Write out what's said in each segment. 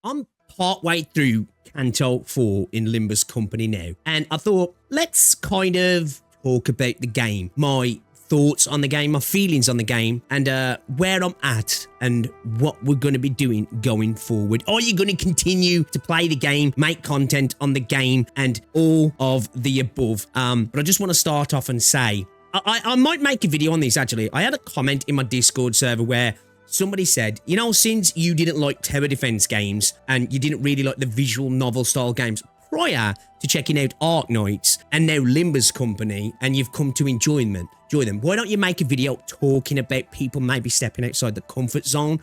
I'm partway through Canto IV in Limbus Company now, and I thought, let's kind of talk about the game, my thoughts on the game, my feelings on the game, and where I'm at and what we're going to be doing going forward. Are you going to continue to play the game, make content on the game, and all of the above? But I just want to start off and say, I might make a video on this actually. I had a comment in my Discord server where somebody said, you know, since you didn't like tower defense games and you didn't really like the visual novel style games prior to checking out Arknights and now Limbus Company, and you've come to enjoy them, why don't you make a video talking about people maybe stepping outside the comfort zone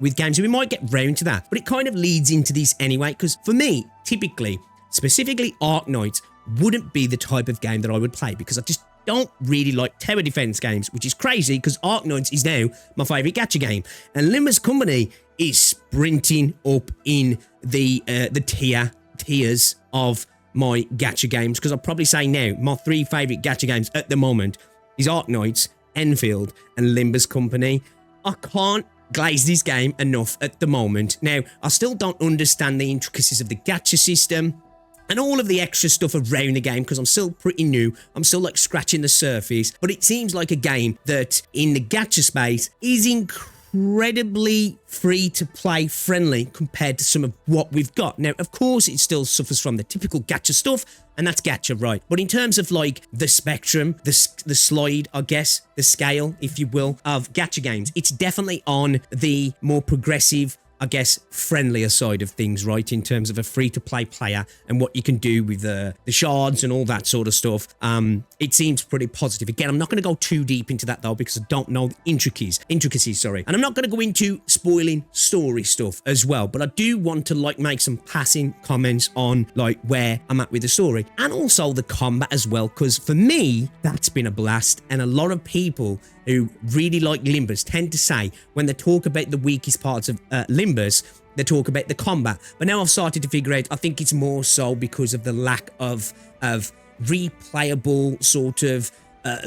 with games? And we might get round to that, but it kind of leads into this anyway, because for me, typically, specifically Arknights wouldn't be the type of game that I would play, because I just don't really like tower defense games, which is crazy because Arknights is now my favorite gacha game, and Limbus Company is sprinting up in the tiers of my gacha games, because I'll probably say now my three favorite gacha games at the moment is Arknights, Enfield, and Limbus Company. I can't glaze this game enough at the moment. Now, I still don't understand the intricacies of the gacha system and all of the extra stuff around the game, because I'm still pretty new. I'm still like scratching the surface, but it seems like a game that in the gacha space is incredibly free to play friendly compared to some of what we've got. Now, of course, it still suffers from the typical gacha stuff, and that's gacha, right? But in terms of like the spectrum, the slide, I guess, the scale, if you will, of gacha games, it's definitely on the more progressive, I guess, friendlier side of things, right? In terms of a free-to-play player and what you can do with the shards and all that sort of stuff. It seems pretty positive. Again, I'm not going to go too deep into that though, because I don't know the intricacies, sorry. And I'm not going to go into spoiling story stuff as well, but I do want to like make some passing comments on like where I'm at with the story and also the combat as well, because for me, that's been a blast. And a lot of people who really like Limbus tend to say when they talk about the weakest parts of Limbus, they talk about the combat. But now I've started to figure out, I think it's more so because of the lack of replayable sort of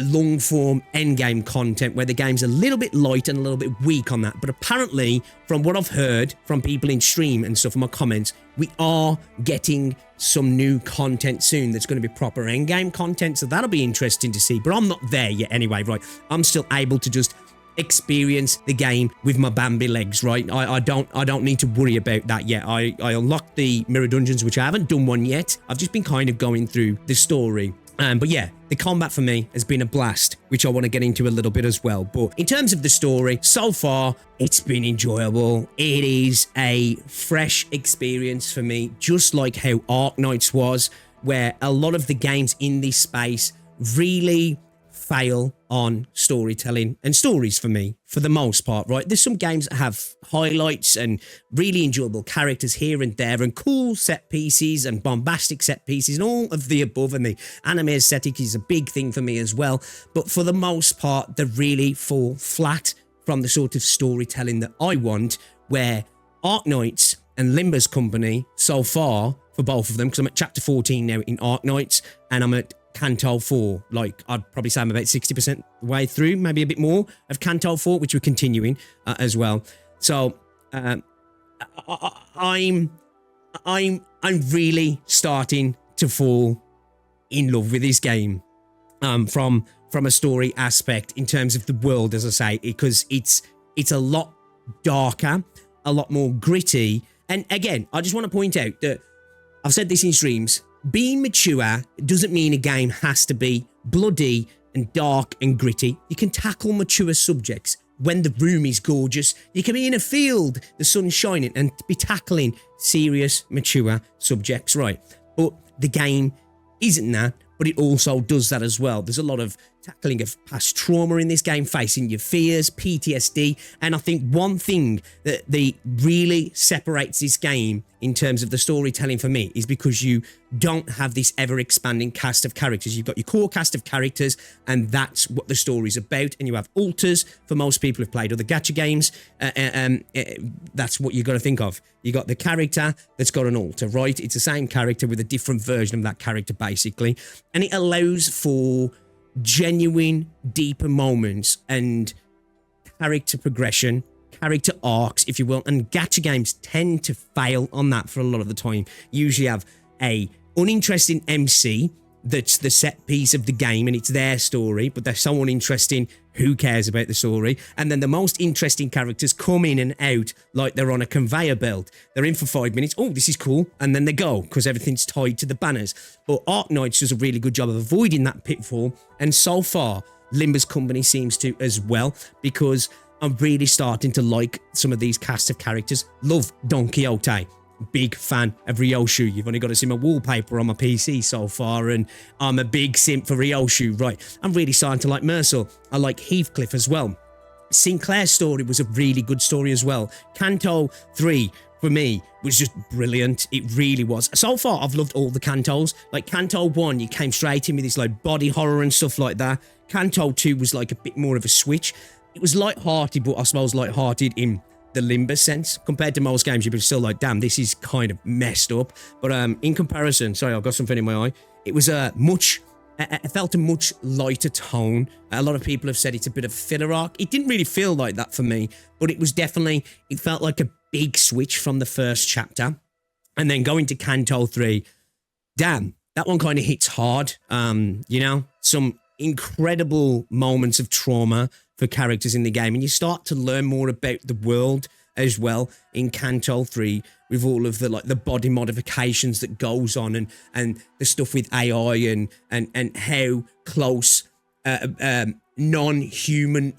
long form endgame content, where the game's a little bit light and a little bit weak on that. But apparently, from what I've heard from people in stream and stuff in my comments, we are getting some new content soon that's going to be proper endgame content, so that'll be interesting to see. But I'm not there yet anyway, right? I'm still able to just experience the game with my Bambi legs, right? I don't need to worry about that yet. I unlocked the mirror dungeons, which I haven't done one yet. I've just been kind of going through the story. But yeah, the combat for me has been a blast, which I want to get into a little bit as well. But in terms of the story, so far, it's been enjoyable. It is a fresh experience for me, just like how Arknights was, where a lot of the games in this space really fail on storytelling and stories for me, for the most part, right? There's some games that have highlights and really enjoyable characters here and there and cool set pieces and bombastic set pieces and all of the above, and the anime aesthetic is a big thing for me as well. But for the most part, they really fall flat from the sort of storytelling that I want, where Arknights and Limbus Company so far, for both of them, because I'm at chapter 14 now in Arknights and I'm at Canto IV, like I'd probably say I'm about 60% way through, maybe a bit more of Canto IV, which we're continuing as well. So I'm really starting to fall in love with this game from a story aspect in terms of the world, as I say, because it's a lot darker, a lot more gritty. And again, I just want to point out that I've said this in streams. Being mature doesn't mean a game has to be bloody and dark and gritty. You can tackle mature subjects when the room is gorgeous. You can be in a field, the sun's shining, and be tackling serious, mature subjects, right? But the game isn't that, but it also does that as well. There's a lot of tackling of past trauma in this game, facing your fears, PTSD, and I think one thing that really separates this game in terms of the storytelling for me is because you don't have this ever-expanding cast of characters. You've got your core cast of characters, and that's what the story's about, and you have alters for most people who've played other gacha games. That's what you've got to think of. You got the character that's got an alter, right? It's the same character with a different version of that character, basically, and it allows for genuine, deeper moments and character progression, character arcs, if you will, and gacha games tend to fail on that for a lot of the time. You usually have a uninteresting MC that's the set piece of the game and it's their story, but they're so uninteresting, who cares about the story? And then the most interesting characters come in and out like they're on a conveyor belt. They're in for 5 minutes, oh, this is cool, and then they go because everything's tied to the banners. But Arknights does a really good job of avoiding that pitfall, and so far, Limbus Company seems to as well, because I'm really starting to like some of these cast of characters. Love Don Quixote. Big fan of Ryoshu. You've only got to see my wallpaper on my PC so far, and I'm a big simp for Ryoshu. Right, I'm really starting to like Mercil. I like Heathcliff as well. Sinclair's story was a really good story as well. Canto 3 for me was just brilliant. It really was. So far, I've loved all the Cantos. Like Canto 1, you came straight in with this like body horror and stuff like that. Canto 2 was like a bit more of a switch. It was light-hearted, but I suppose light-hearted in the Limbus sense. Compared to most games, you'd be still like, damn, this is kind of messed up. But in comparison, sorry, I've got something in my eye. It was it felt a much lighter tone. A lot of people have said it's a bit of a filler arc. It didn't really feel like that for me, but it was definitely, it felt like a big switch from the first chapter. And then going to Canto 3, damn, that one kind of hits hard. You know, some incredible moments of trauma for characters in the game, and you start to learn more about the world as well in Canto 3 with all of the like the body modifications that goes on, and the stuff with AI and how close non-human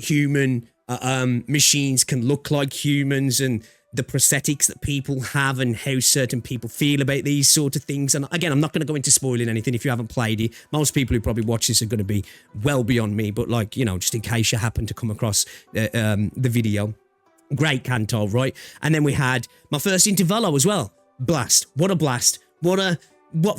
machines can look like humans, and the prosthetics that people have and how certain people feel about these sort of things. And again, I'm not going to go into spoiling anything if you haven't played it. Most people who probably watch this are going to be well beyond me, but like, you know, just in case you happen to come across the video. Great Canto, right? And then we had my first Intervallo as well. Blast. What a blast. What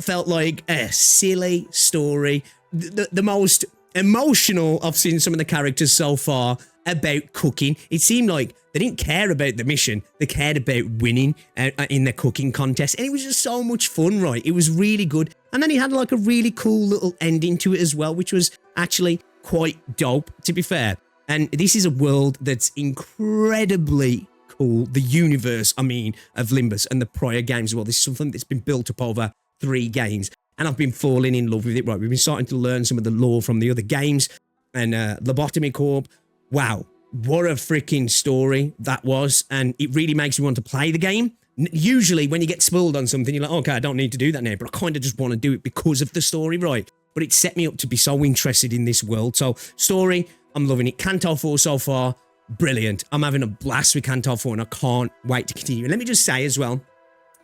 felt like a silly story. The most emotional I've seen some of the characters so far about cooking. It seemed like they didn't care about the mission. They cared about winning in the cooking contest. And it was just so much fun, right? It was really good. And then he had like a really cool little ending to it as well, which was actually quite dope, to be fair. And this is a world that's incredibly cool. The universe, I mean, of Limbus and the prior games as well. This is something that's been built up over 3 games. And I've been falling in love with it, right? We've been starting to learn some of the lore from the other games. And Lobotomy Corp, wow, what a freaking story that was. And it really makes me want to play the game. Usually when you get spoiled on something, you're like, okay, I don't need to do that now. But I kind of just want to do it because of the story, right? But it set me up to be so interested in this world. So story, I'm loving it. Canto 4 so far, brilliant. I'm having a blast with Canto 4 and I can't wait to continue. And let me just say as well,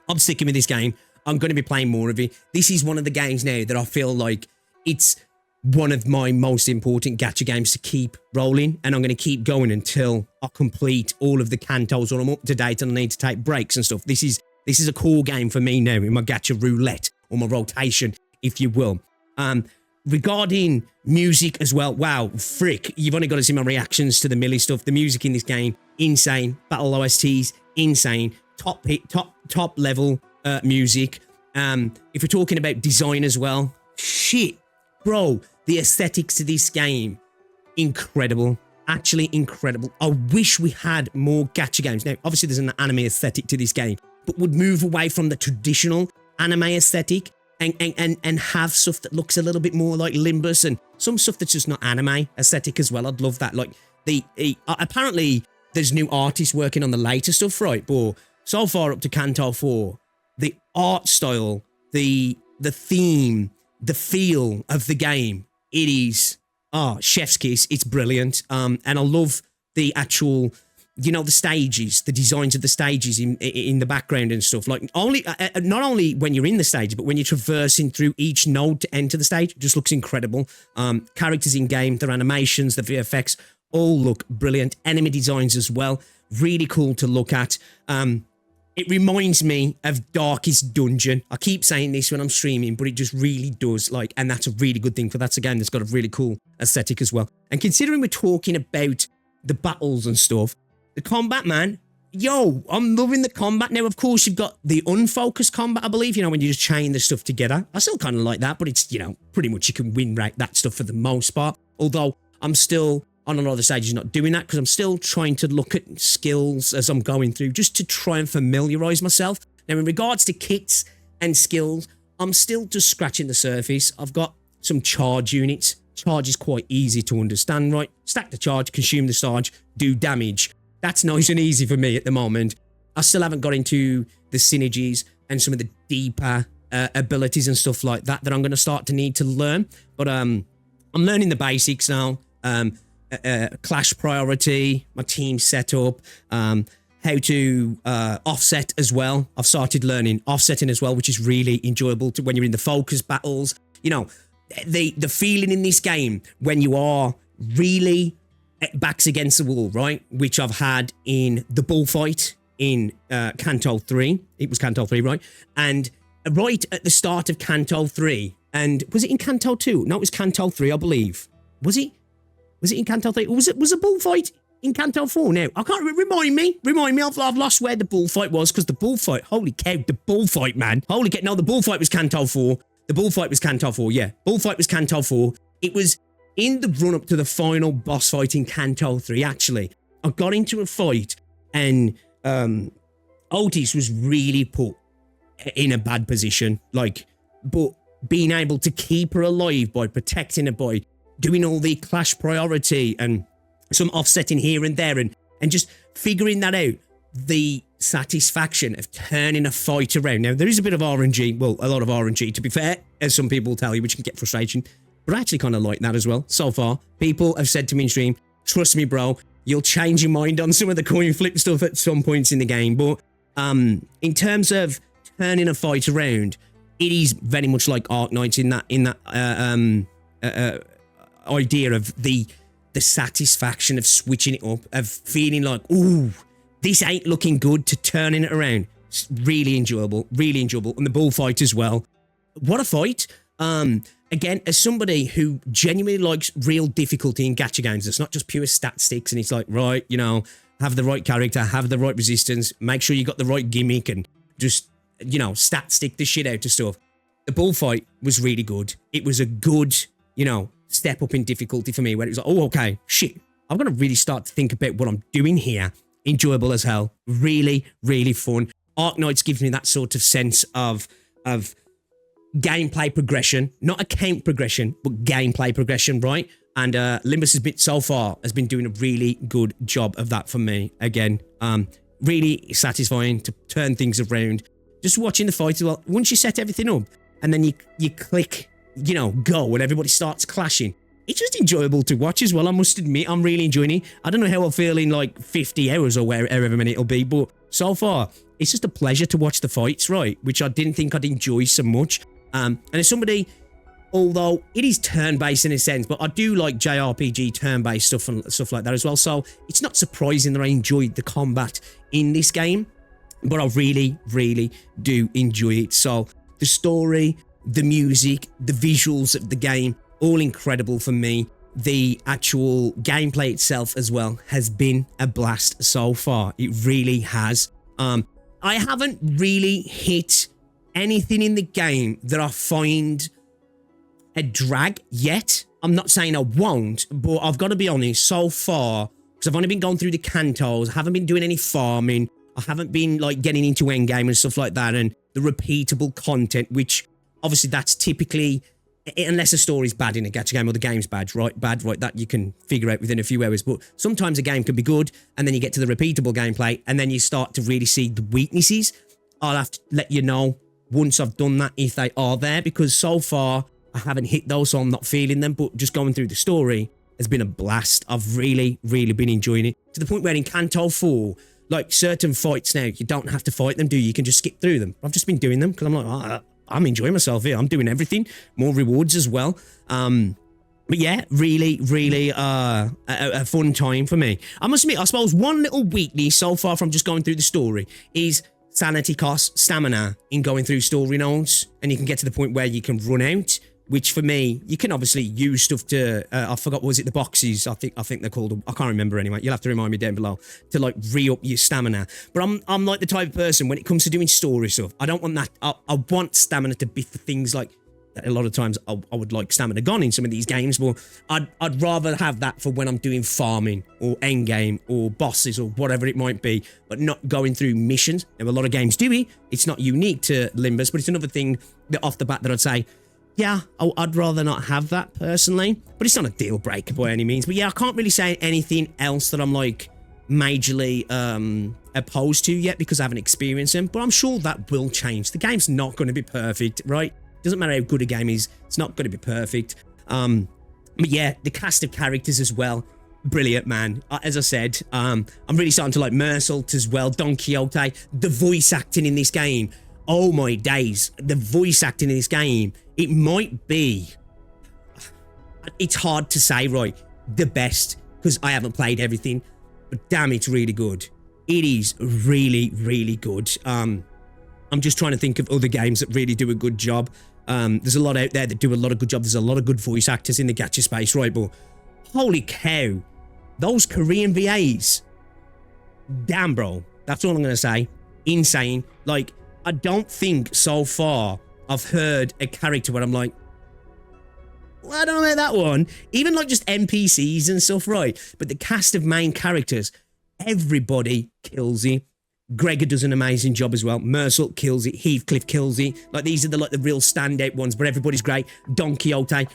I'm sticking with this game. I'm going to be playing more of it. This is one of the games now that I feel like it's one of my most important gacha games to keep rolling, and I'm going to keep going until I complete all of the Cantos or I'm up to date and I need to take breaks and stuff. This is a core game for me now in my gacha roulette or my rotation, if you will. Regarding music as well, wow, frick, you've only got to see my reactions to the Millie stuff. The music in this game, insane. Battle OSTs, insane. Top level music. If we're talking about design as well, shit, bro, the aesthetics to this game, incredible. Actually incredible. I wish we had more gacha games. Now, obviously there's an anime aesthetic to this game, but would move away from the traditional anime aesthetic and have stuff that looks a little bit more like Limbus and some stuff that's just not anime aesthetic as well. I'd love that. Like apparently there's new artists working on the later stuff, right? But so far up to Canto 4, the art style, the theme, the feel of the game, it is chef's kiss. It's brilliant. And I love the actual, you know, the stages, the designs of the stages in the background and stuff. Like not only when you're in the stage, but when you're traversing through each node to enter the stage, it just looks incredible. Characters in game, their animations, the VFX, all look brilliant. Enemy designs as well, really cool to look at. It reminds me of Darkest Dungeon. I keep saying this when I'm streaming, but it just really does. Like, and that's a really good thing, for that's a game that's got a really cool aesthetic as well. And considering we're talking about the battles and stuff, the combat, man, yo, I'm loving the combat. Now, of course, you've got the unfocused combat, I believe, you know, when you just chain the stuff together. I still kind of like that, but it's, you know, pretty much you can win that stuff for the most part. Although I'm still on a lot of the stages not doing that because I'm still trying to look at skills as I'm going through just to try and familiarize myself. Now, in regards to kits and skills, I'm still just scratching the surface. I've got some charge units. Charge is quite easy to understand, right? Stack the charge, consume the charge, do damage. That's nice and easy for me at the moment. I still haven't got into the synergies and some of the deeper abilities and stuff like that I'm going to start to need to learn. But I'm learning the basics now. Clash priority, my team setup, how to offset as well. I've started learning offsetting as well, which is really enjoyable to when you're in the focus battles. You know, the feeling in this game when you are really backs against the wall, right? Which I've had in the bullfight in Canto 3. It was Canto 3, right? And right at the start of Canto 3, and was it in Canto 2? No, it was Canto 3, I believe. Was it? Was it in Canto 3? Was a bullfight in Canto 4 now? I can't remind me. I've lost where the bullfight was because the bullfight, holy cow, the bullfight, man. Holy cow, no, the bullfight was Canto 4. The bullfight was Canto 4, yeah. Bullfight was Canto 4. It was in the run-up to the final boss fight in Canto 3, actually. I got into a fight and Otis was really put in a bad position. Like, but being able to keep her alive by protecting her, by doing all the clash priority and some offsetting here and there and just figuring that out, the satisfaction of turning a fight around. Now, there is a bit of RNG, well, a lot of RNG to be fair, as some people tell you, which can get frustration, but I actually kind of like that as well. So far, people have said to me in stream, trust me, bro, you'll change your mind on some of the coin flip stuff at some points in the game. But in terms of turning a fight around, it is very much like Arknights in that idea of the satisfaction of switching it up, of feeling like, ooh, this ain't looking good, to turning it around. It's really enjoyable, and the bullfight as well. What a fight! Again, as somebody who genuinely likes real difficulty in gacha games, it's not just pure stat sticks, and it's like, right, you know, have the right character, have the right resistance, make sure you got the right gimmick, and just, you know, stat stick the shit out of stuff. The bullfight was really good. It was a good, you know, step up in difficulty for me, where it was like, oh, okay, shit, I've got to really start to think about what I'm doing here. Enjoyable as hell. Really, really fun. Arknights gives me that sort of sense of gameplay progression, not account progression, but gameplay progression, right? And Limbus has been doing a really good job of that for me. Again, really satisfying to turn things around. Just watching the fight, well, once you set everything up and then you click, you know, go and everybody starts clashing, it's just enjoyable to watch as well. I must admit, I'm really enjoying it. I don't know how I'll feel in like 50 hours or however many it'll be, but so far, it's just a pleasure to watch the fights, right? Which I didn't think I'd enjoy so much. And as somebody, although it is turn-based in a sense, but I do like JRPG turn-based stuff and stuff like that as well. So it's not surprising that I enjoyed the combat in this game, but I really, really do enjoy it. So the story, the music, the visuals of the game, all incredible for me. The actual gameplay itself as well has been a blast so far. It really has. I haven't really hit anything in the game that I find a drag yet. I'm not saying I won't, but I've got to be honest, so far, because I've only been going through the cantos, I haven't been doing any farming, I haven't been like getting into endgame and stuff like that, and the repeatable content, which obviously that's typically, unless a story's bad in a gacha game or the game's bad, right, that you can figure out within a few hours. But sometimes a game can be good, and then you get to the repeatable gameplay, and then you start to really see the weaknesses. I'll have to let you know once I've done that if they are there, because so far I haven't hit those, so I'm not feeling them. But just going through the story has been a blast. I've really, really been enjoying it, to the point where in Canto 4, like certain fights now, you don't have to fight them, do you? You can just skip through them. I've just been doing them because I'm like, oh, I'm enjoying myself here. I'm doing everything. More rewards as well. But yeah, really, really a fun time for me. I must admit, I suppose one little weakness so far from just going through the story is sanity cost, stamina in going through story nodes. And you can get to the point where you can run out, which for me, you can obviously use stuff to, I forgot, was it the boxes? I think they're called, I can't remember anyway. You'll have to remind me down below to like re-up your stamina. But I'm like the type of person, when it comes to doing story stuff, I don't want that. I want stamina to be for things like A lot of times I would like stamina gone in some of these games, but I'd rather have that for when I'm doing farming or endgame or bosses or whatever it might be, but not going through missions. Now, a lot of games do it. It's not unique to Limbus, but it's another thing that off the bat that I'd say, yeah, I'd rather not have that personally, but it's not a deal breaker by any means. But yeah, I can't really say anything else that I'm like majorly opposed to yet because I haven't experienced them, but I'm sure that will change. The game's not going to be perfect, right? Doesn't matter how good a game is, it's not going to be perfect. But yeah, the cast of characters as well, brilliant, man. As I said, I'm really starting to like Mersault as well, Don Quixote, the voice acting in this game. Oh my days, the voice acting in this game, it might be, it's hard to say, right, the best, because I haven't played everything, but damn, it's really good. It is really, really good. I'm just trying to think of other games that really do a good job. There's a lot out there that do a lot of good job. There's a lot of good voice actors in the gacha space, right? But holy cow, those Korean VAs, damn, bro. That's all I'm going to say. Insane. Like, I don't think so far I've heard a character where I'm like, well, I don't know about that one. Even like just NPCs and stuff, right? But the cast of main characters, everybody kills it. Gregor does an amazing job as well. Mersault kills it. Heathcliff kills it. Like, these are the real standout ones, but everybody's great. Don Quixote,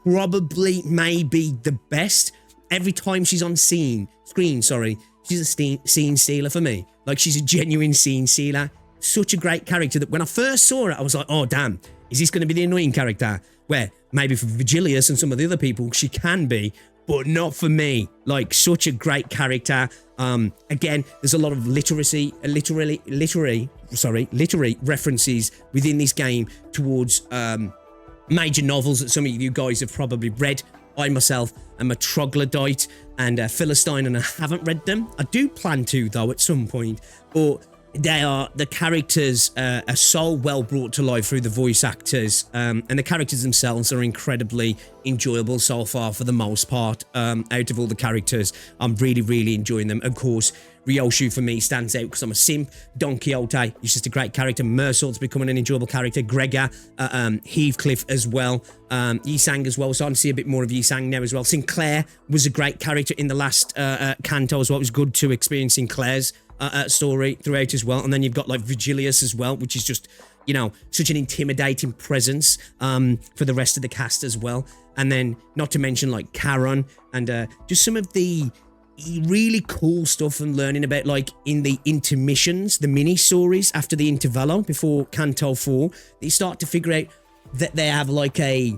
probably maybe the best. Every time she's on screen, she's a scene stealer for me. Like, she's a genuine scene stealer. Such a great character that when I first saw her, I was like, oh, damn, is this going to be the annoying character? Where maybe for Vigilius and some of the other people, she can be, but not for me. Like, such a great character. Again, there's a lot of literary references within this game towards major novels that some of you guys have probably read. I myself am a troglodyte and a Philistine, and I haven't read them. I do plan to, though, at some point, but the characters are so well brought to life through the voice actors, and the characters themselves are incredibly enjoyable so far for the most part. Out of all the characters, I'm really, really enjoying them. Of course, Ryoshu for me stands out because I'm a simp. Don Quixote, he's just a great character. Mersault's becoming an enjoyable character. Gregor, Heathcliff as well. Yisang as well, so I'm see a bit more of Yisang now as well. Sinclair was a great character in the last Canto as well. It was good to experience Sinclair's story throughout as well. And then you've got like Vigilius as well, which is just, you know, such an intimidating presence for the rest of the cast as well. And then not to mention like Charon and just some of the really cool stuff I'm learning about, like in the intermissions, the mini stories after the intervallo before Canto IV. You start to figure out that they have like a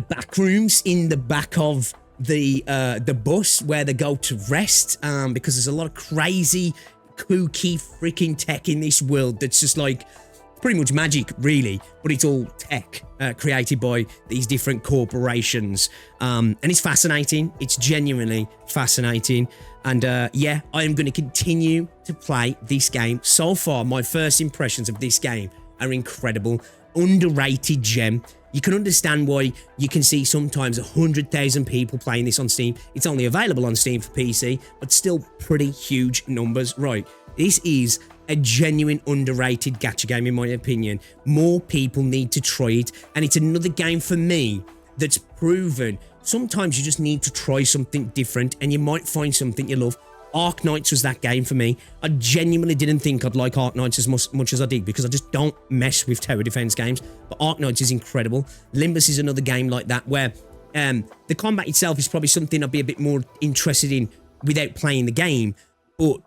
back rooms in the back of the bus where they go to rest, because there's a lot of crazy kooky freaking tech in this world that's just like pretty much magic, really, but it's all tech created by these different corporations, and it's fascinating. It's genuinely fascinating, and yeah, I am going to continue to play this game. So far, my first impressions of this game are incredible. Underrated gem. You can understand why you can see sometimes 100,000 people playing this on Steam. It's only available on Steam for PC, but still pretty huge numbers. Right, this is a genuine underrated gacha game in my opinion. More people need to try it, and it's another game for me that's proven sometimes you just need to try something different and you might find something you love. Arknights was that game for me. I genuinely didn't think I'd like Arknights as much as I did because I just don't mess with tower defense games, but Arknights is incredible. Limbus is another game like that where the combat itself is probably something I'd be a bit more interested in without playing the game, but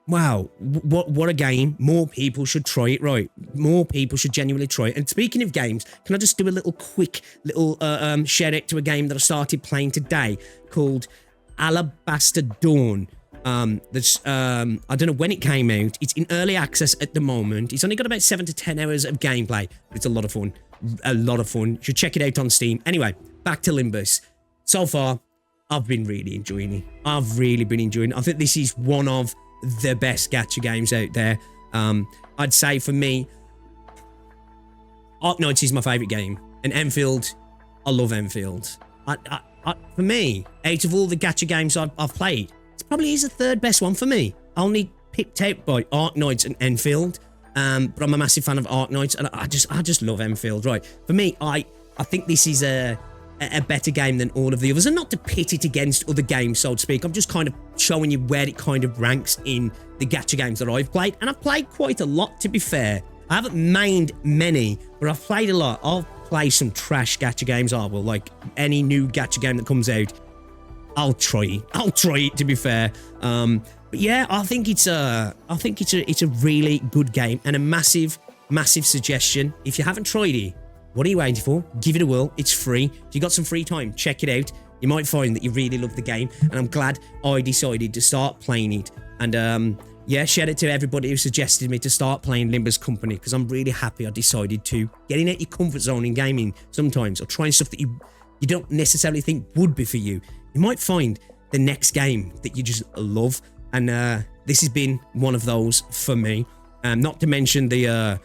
wow, what a game. More people should try it, right? More people should genuinely try it. And speaking of games, can I just do a quick shout out to a game that I started playing today called Alabaster Dawn. That's I don't know when it came out. It's in early access at the moment. It's only got about 7 to 10 hours of gameplay, but it's a lot of fun. A lot of fun. You should check it out on Steam. Anyway, back to Limbus. So far, I've been really enjoying it. I've really been enjoying it. I think this is one of the best gacha games out there. I'd say for me, Arknights is my favourite game. And Enfield, I love Enfield. For me, out of all the gacha games I've played, it probably is the third best one for me. Only picked out by Arknights and Enfield. but I'm a massive fan of Arknights, and I just love Enfield. Right, for me, I think this is a better game than all of the others, and not to pit it against other games, so to speak. I'm just kind of showing you where it kind of ranks in the gacha games that I've played, and I've played quite a lot, to be fair. I haven't mained many, but I've played a lot. I'll play some trash gacha games. I will, like any new gacha game that comes out. I'll try it, to be fair. But yeah, I think it's a really good game, and a massive suggestion. If you haven't tried it, what are you waiting for? Give it a whirl. It's free. If you got some free time, check it out. You might find that you really love the game, and I'm glad I decided to start playing it. And yeah, shout out to everybody who suggested me to start playing Limbus Company, because I'm really happy I decided to. Getting out your comfort zone in gaming sometimes, or trying stuff that you don't necessarily think would be for you. You might find the next game that you just love, and this has been one of those for me. Not to mention the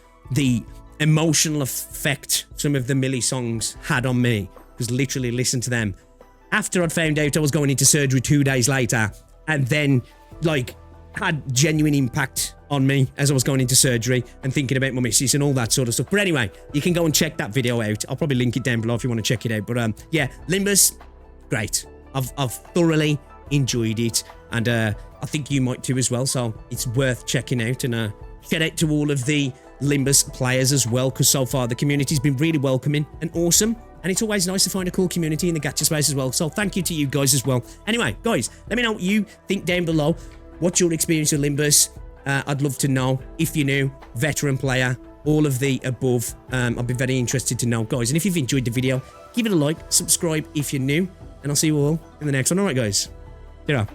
emotional effect some of the Millie songs had on me, because literally listen to them after I'd found out I was going into surgery 2 days later, and then like had genuine impact on me as I was going into surgery and thinking about my missus and all that sort of stuff. But anyway, you can go and check that video out. I'll probably link it down below if you want to check it out. But yeah, Limbus, great. I've thoroughly enjoyed it, and I think you might too as well, so it's worth checking out. And shout out to all of the Limbus players as well, because so far the community's been really welcoming and awesome, and it's always nice to find a cool community in the gacha space as well, so thank you to you guys as well. Anyway, guys, let me know what you think down below. What's your experience with Limbus? I'd love to know. If you're new, veteran player, all of the above, I'd be very interested to know, guys. And if you've enjoyed the video, give it a like, subscribe if you're new, and I'll see you all in the next one. All right, guys. Ta-ra.